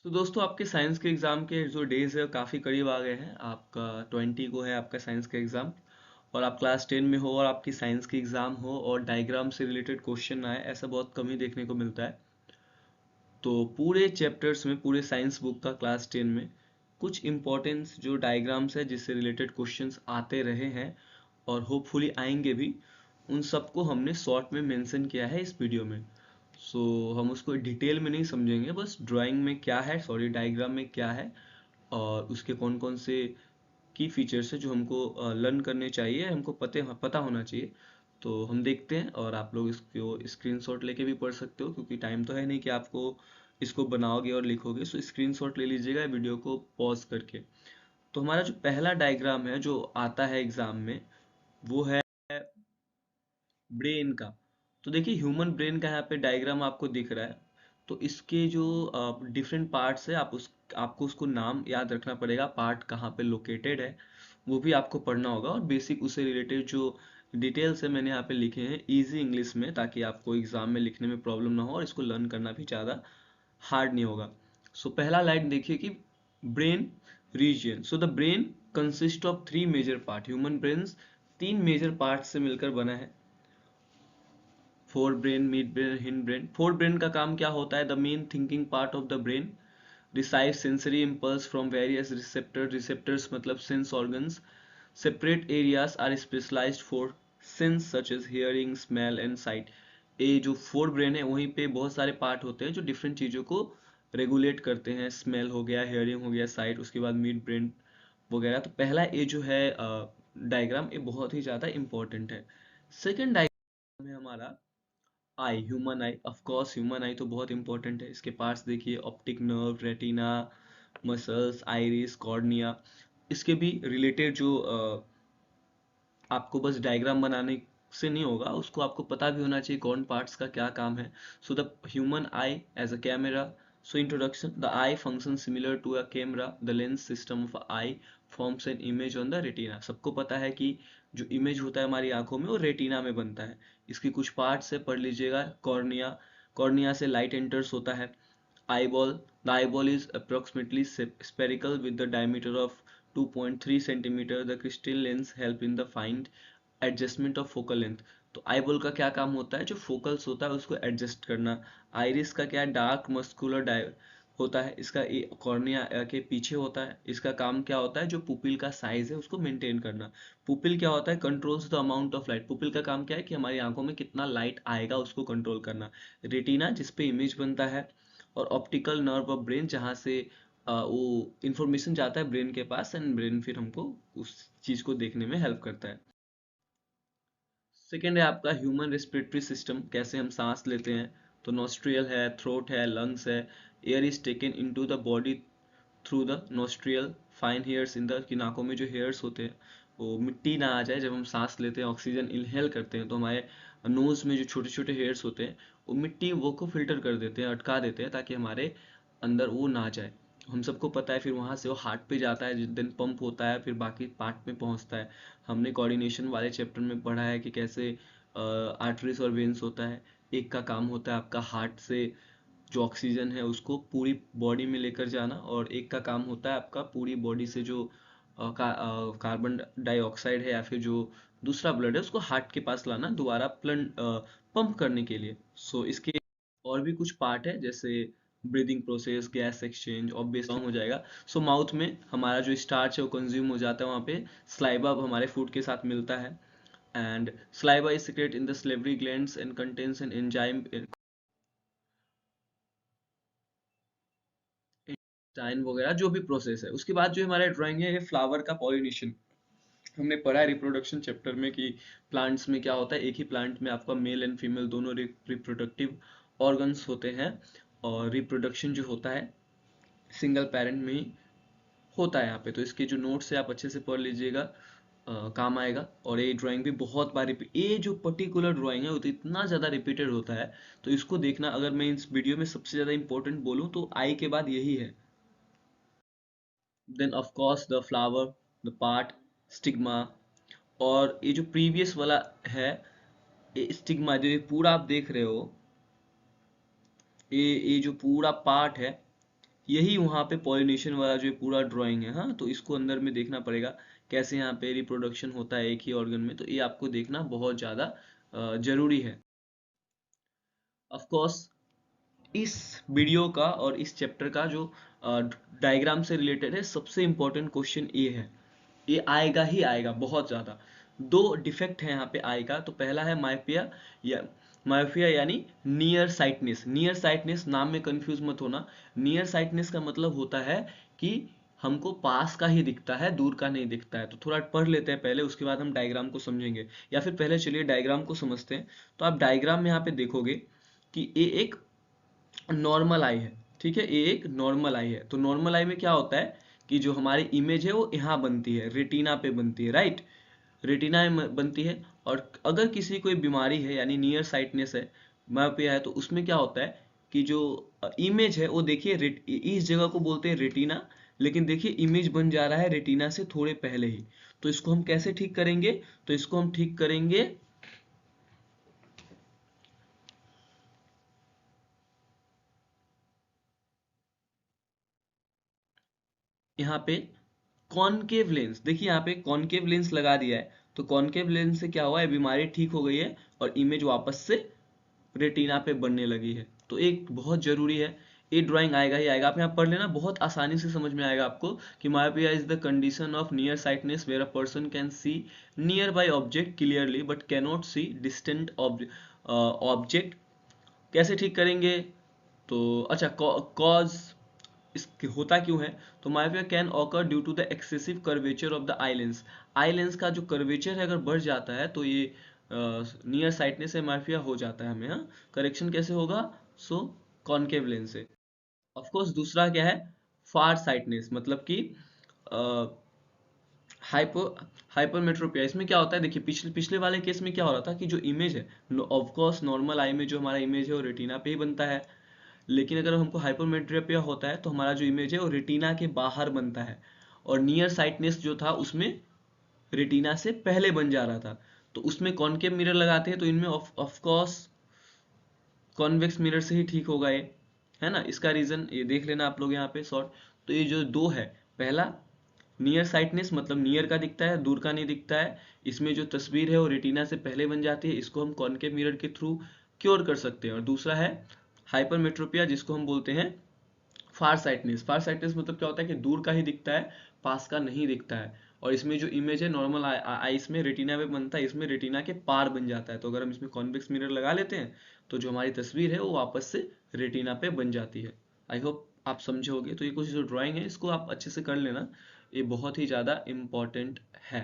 तो दोस्तों आपके साइंस के एग्ज़ाम के जो डेज़ है काफ़ी करीब आ गए हैं। आपका 20 को है आपका साइंस का एग्ज़ाम और आप क्लास 10 में हो और आपकी साइंस की एग्ज़ाम हो और डायग्राम से रिलेटेड क्वेश्चन आए, ऐसा बहुत कम ही देखने को मिलता है। तो पूरे चैप्टर्स में, पूरे साइंस बुक का क्लास 10 में कुछ इम्पोर्टेंस जो डायग्राम्स है जिससे रिलेटेड क्वेश्चंस आते रहे हैं और होपफुली आएंगे भी, उन सबको हमने शॉर्ट में मेंशन किया है इस वीडियो में। हम उसको डिटेल में नहीं समझेंगे, बस ड्राइंग में क्या है, सॉरी डायग्राम में क्या है और उसके कौन कौन से की फीचर्स है जो हमको लर्न करने चाहिए, हमको पता होना चाहिए। तो हम देखते हैं और आप लोग इसको स्क्रीनशॉट लेके भी पढ़ सकते हो क्योंकि टाइम तो है नहीं कि आपको इसको बनाओगे और लिखोगे। सो स्क्रीनशॉट ले लीजिएगा वीडियो को पॉज करके। तो हमारा जो पहला डायग्राम है जो आता है एग्जाम में, वो है ब्रेन का। तो देखिए ह्यूमन ब्रेन का यहाँ पे डायग्राम आपको दिख रहा है। तो इसके जो डिफरेंट पार्ट्स है, आपको उसको नाम याद रखना पड़ेगा, पार्ट कहाँ पे लोकेटेड है वो भी आपको पढ़ना होगा और बेसिक उससे रिलेटेड जो डिटेल्स है मैंने यहाँ पे लिखे हैं इजी इंग्लिश में, ताकि आपको एग्जाम में लिखने में प्रॉब्लम ना हो और इसको लर्न करना भी ज़्यादा हार्ड नहीं होगा। पहला लाइन देखिए कि brain region. The brain consist of three major part. Human brain तीन मेजर पार्ट से मिलकर बना है। Fore brain, mid brain, hind brain. Fore brain का काम क्या होता है? The main thinking part of the brain receive sensory impulse from various receptors मतलब sense organs. Separate areas are specialized for sense such as hearing, smell and sight. ये जो fore brain है वहीं पे बहुत सारे पार्ट होते हैं जो डिफरेंट चीज़ों को रेगुलेट करते हैं। स्मेल हो गया, हियरिंग हो गया, साइट, उसके बाद मिड ब्रेन वगैरह। तो पहला ये जो है डायग्राम, ये बहुत ही ज़्यादा इंपॉर्टेंट है। सेकेंड डायग्राम है हमारा eye, human eye. Of course human eye तो बहुत इंपॉर्टेंट है। इसके पार्ट्स देखिए, optic nerve, retina, muscles, iris, cornea. इसके भी रिलेटेड जो आपको बस डायग्राम बनाने से नहीं होगा, उसको आपको पता भी होना चाहिए कौन पार्ट्स का क्या काम है। The human eye as a camera. Introduction. The eye function similar to a camera. The lens system of eye forms an image on the retina. सबको पता है कि जो इमेज होता है हमारी आंखों में वो रेटिना में बनता है। इसकी कुछ पार्ट्स है, पढ़ लीजिएगा। कॉर्निया, कॉर्निया से लाइट एंटर्स होता है। Eyeball. The eyeball is approximately spherical with the diameter of 2.3 centimeter. The crystal lens help in the fine adjustment of focal length. तो आईबॉल का क्या काम होता है? जो फोकल्स होता है उसको एडजस्ट करना। आइरिस का क्या? डार्क मस्कुलर होता है। इसका कॉर्निया के पीछे होता है। इसका काम क्या होता है? जो पुपिल का साइज है उसको मेंटेन करना। पुपिल क्या होता है? Controls the amount of light. Pupil का काम क्या है? कि हमारी आंखों में कितना लाइट आएगा उसको कंट्रोल करना। रेटिना जिसपे इमेज बनता है। और ऑप्टिकल नर्व ऑफ ब्रेन, जहाँ से वो इंफॉर्मेशन जाता है ब्रेन के पास एंड ब्रेन फिर हमको उस चीज को देखने में हेल्प करता है। सेकेंड है आपका ह्यूमन रेस्पिरेटरी सिस्टम, कैसे हम सांस लेते हैं। तो नोस्ट्रियल है, थ्रोट है, लंग्स है। Air is taken into the body through the nostril. Fine hairs in the, कि नाकों में जो हेयर्स होते हैं वो मिट्टी ना आ जाए जब हम सांस लेते हैं, ऑक्सीजन इनहेल करते हैं तो हमारे नोज में जो छोटे छोटे हेयर्स होते हैं वो मिट्टी वो को फिल्टर कर देते हैं, अटका देते हैं ताकि हमारे अंदर वो ना जाए। हम सबको पता है फिर वहाँ से वो हार्ट पे जाता है, जिस दिन पंप होता है फिर बाकी पार्ट में पहुँचता है। हमने कोऑर्डिनेशन वाले चैप्टर में पढ़ा है कि कैसे आर्टरीज और वेन्स होता है। एक का काम होता है आपका हार्ट से जो ऑक्सीजन है उसको पूरी बॉडी में लेकर जाना, और एक का काम होता है आपका पूरी बॉडी से जो कार्बन डाइऑक्साइड है या फिर जो दूसरा ब्लड है उसको हार्ट के पास लाना दोबारा पंप करने के लिए। इसके और भी कुछ पार्ट है जैसे breathing process, gas exchange, obviously हो जाएगा। माउथ में हमारा जो स्टार्च है वो कंज्यूम हो जाता है, वहाँ पे स्लाइवा अब हमारे फूड के साथ मिलता है। And saliva is secrete in the salivary glands and contains an enzyme टाइन वगैरह जो भी प्रोसेस है। उसके बाद जो हमारा ड्राइंग है ये फ्लावर का पॉलिनेशन। हमने पढ़ा है रिप्रोडक्शन चैप्टर में कि प्लांट्स में क्या होता है, एक ही प्लांट में आपका मेल एंड फीमेल दोनों रिप्रोडक्टिव ऑर्गन्स होते हैं और रिप्रोडक्शन जो होता है सिंगल पेरेंट में ही होता है यहाँ पे। तो इसके जो नोट्स है आप अच्छे से पढ़ लीजिएगा, काम आएगा। और ये ड्राइंग भी बहुत बार ये जो पर्टिकुलर ड्राइंग है वो तो इतना ज़्यादा रिपीटेड होता है, तो इसको देखना। अगर मैं इस वीडियो में सबसे ज़्यादा इंपॉर्टेंट बोलूँ तो आई के बाद यही है। Then of course the flower, the part, stigma. और ये जो प्रीवियस वाला है ये स्टिग्मा, जो ये पूरा आप देख रहे हो, ये जो पूरा पार्ट है यही वहाँ पे पॉलिनेशन वाला जो पूरा ड्राइंग है। हाँ, तो इसको अंदर में देखना पड़ेगा कैसे यहाँ पे रिप्रोडक्शन होता है एक ही ऑर्गन में, तो ये आपको देखना बहुत ज़्यादा जरूरी है। ऑफ कोर्स इस वीडियो का और इस चैप्टर का जो डायग्राम से रिलेटेड है, सबसे इम्पोर्टेंट क्वेश्चन ये है, ये आएगा ही आएगा बहुत ज़्यादा। दो डिफेक्ट है यहाँ पे आएगा। तो पहला है मायोपिया, या मायोपिया यानी नियर साइटनेस। नियर साइटनेस नाम में कंफ्यूज मत होना। नियर साइटनेस का मतलब होता है कि हमको पास का ही दिखता है, दूर का नहीं दिखता है। तो थोड़ा पढ़ लेते हैं पहले, उसके बाद हम डायग्राम को समझेंगे, या फिर पहले चलिए डायग्राम को समझते हैं। तो आप डायग्राम में यहाँ पे देखोगे कि ये एक नॉर्मल आई है, ठीक है, ये एक नॉर्मल आई है। तो नॉर्मल आई में क्या होता है कि जो हमारी इमेज है वो यहाँ बनती है, रेटिना पे बनती है, राइट, रेटिना में बनती है। और अगर किसी कोई बीमारी है यानी नियर साइटनेस है, मायोपिया है, तो उसमें क्या होता है कि जो इमेज है वो देखिए इस जगह को बोलते हैं रेटिना, लेकिन देखिए इमेज बन जा रहा है रेटिना से थोड़े पहले ही। तो इसको हम कैसे ठीक करेंगे? तो इसको हम ठीक करेंगे यहाँ पे कॉनकेव लेंस। देखिए यहाँ पे कॉनकेव लेंस लगा दिया है, तो कॉनकेव लेंस से क्या हुआ है, बीमारी ठीक हो गई है और इमेज वापस से रेटिना पे बनने लगी है। तो एक बहुत जरूरी है, ये ड्राइंग आएगा ही आएगा। आप यहाँ पढ़ लेना, बहुत आसानी से समझ में आएगा आपको कि myopia is the condition of near sightness where a person can see nearby object clearly but cannot see distant object. कैसे ठीक करेंगे? तो अच्छा, कॉज इसके होता क्यों है? तो myopia can occur due to the excessive curvature of the eye lens. Eye lens का जो कर्वेचर है अगर बढ़ जाता है तो ये नियर साइटनेस से मायोपिया हो जाता है हमें। हाँ, करेक्शन कैसे होगा? सो कॉनकेव लेंस से। ऑफ कोर्स दूसरा क्या है, फार साइटनेस, मतलब कि हाइपर हाइपरमेट्रोपिया। इसमें क्या होता है, देखिए पिछले पिछले वाले केस में क्या हो रहा था कि जो इमेज है, ऑफ कोर्स नॉर्मल आई में जो हमारा इमेज है वो रेटिना पे ही बनता है, लेकिन अगर हमको हाइपरमेट्रोपिया होता है तो हमारा जो इमेज है वो रेटिना के बाहर बनता है, और नियर साइटनेस जो था उसमें रेटिना से पहले बन जा रहा था। तो उसमें कॉनकेव मिरर लगाते हैं, तो इनमें ऑफ कोर्स कॉन्वेक्स मिरर से ही ठीक होगा ये, है ना। इसका रीजन ये देख लेना आप लोग यहाँ पे शॉर्ट। तो ये जो दो है, पहला नियर साइटनेस मतलब नियर का दिखता है, दूर का नहीं दिखता है, इसमें जो तस्वीर है वो रेटिना से पहले बन जाती है, इसको हम कॉनकेव मिरर के थ्रू क्योर कर सकते हैं। और दूसरा है हाइपरमेट्रोपिया, जिसको हम बोलते हैं फार साइटनेस। फार साइटनेस मतलब क्या होता है कि दूर का ही दिखता है, पास का नहीं दिखता है। और इसमें जो इमेज है नॉर्मल आईज में रेटिना में बनता है, इसमें रेटिना के पार बन जाता है। तो अगर हम इसमें कॉन्वेक्स मिरर लगा लेते हैं तो जो हमारी तस्वीर है वो वापस से रेटिना पे बन जाती है। आई होप आप समझे होगे। तो ये कुछ जो ड्राइंग है इसको आप अच्छे से कर लेना, ये बहुत ही ज़्यादा इम्पॉर्टेंट है।